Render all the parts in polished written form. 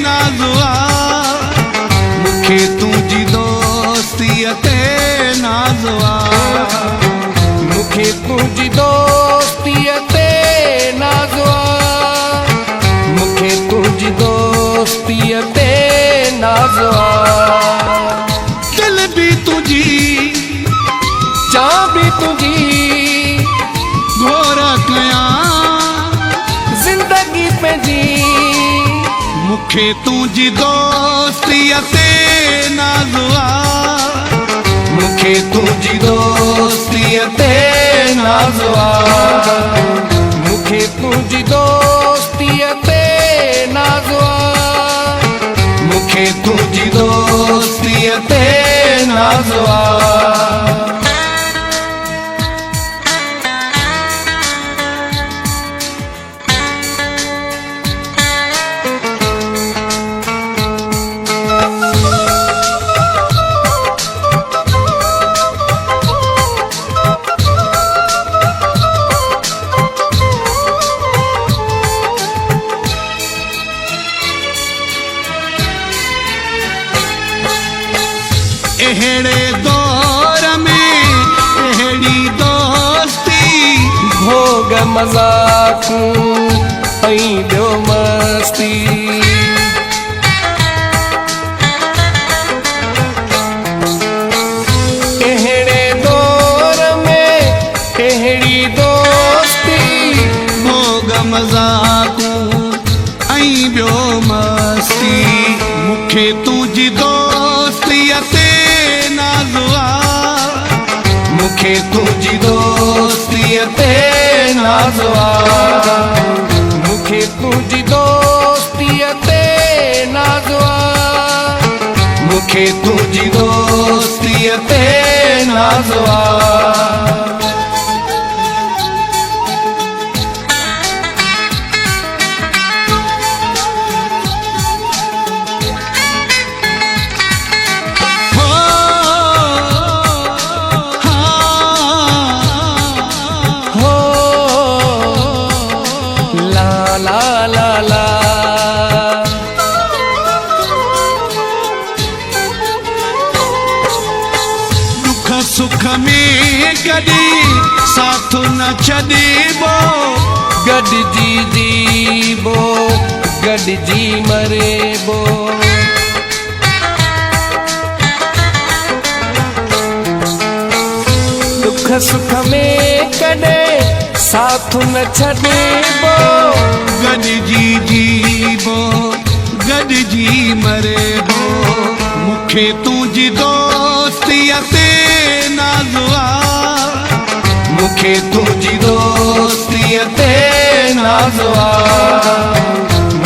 नाज़ुआ मुखे तुझी दोस्ती ते नाज़ुआ मुखे तुझी दोस्ती ते नाज़ुआ मुखे तुझी दोस्ती ते नाज़ुआ दिल भी तुझी चाह भी तुझी घोर कया जिंदगी पे जी मुखे तुझी दोस्ती ते नाज़ुआ मुखे तुझी दोस्ती ते नाज़ुआ मुखे तुझी दोस्ती ते नाज़ुआ मुखे तुझी दोस्ती ते नाज़ुआ एहड़े दौर में एहड़ी दोस्ती भोग मज़ाक ऐं ॿियो मस्ती एहड़े दौर में एहड़ी दोस्ती भोग मज़ाक ऐं ॿियो मस्ती मुखे तुझी दोस्ती ते नाज़ुआ मुखे तुझी दोस्ती ते नाज़ुआ मुखे तुझी दोस्ती ते नाज़ुआ मुखे तुझी दोस्ती ते नाज़ुआ सुख में कदी साथ न छॾीबो गॾिजी जीबो गॾिजी मरेबो दुख सुख में कॾहिं साथ न छॾीबो गॾिजी जीबो गॾिजी मरेबो मुखे तुझी दोस्ती ते नाज़ुआ मुखे तुझी दोस्ती ते नाज़ुआ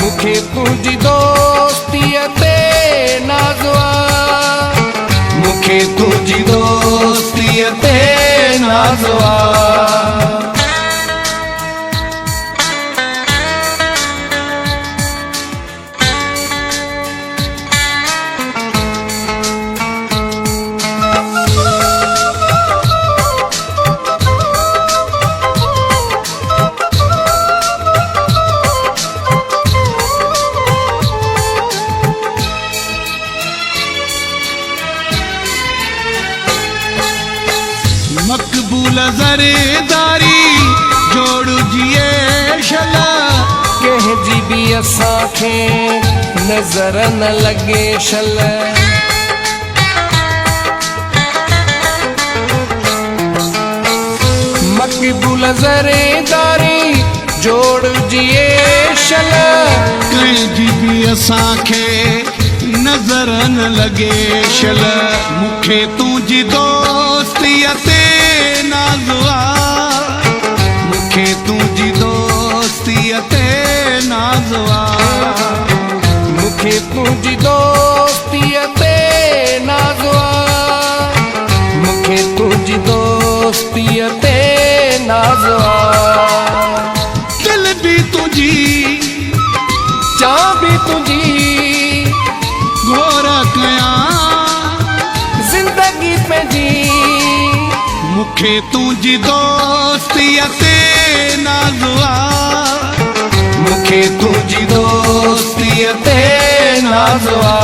मुखे तुझी दोस्ती ते नाज़ुआ मुखे तुझी दोस्ती ते नाज़ुआ मक़बूल ज़रेदारी जोड़ जिए शल कंहिंजी बि असांखे नज़र न लॻे शल मक़बूल ज़रेदारी जोड़ जिए शल कंहिंजी बि असांखे नज़र न लॻे शल मुखे तुझी दोस्ती ते नाज़ुआ मुखे तुझी दोस्ती ते नाज़ुआ मुखे तुझी दोस्ती ते नाज़ुआ मुखे तुझी दोस्ती ते नाज़ुआ दिल भी तुझी चाह भी तुझी घोर कया जिंदगी पे जी मुखे तुझी दोस्ती ते नाज़ुआ मुखे तुझी दोस्ती ते नाज़ आ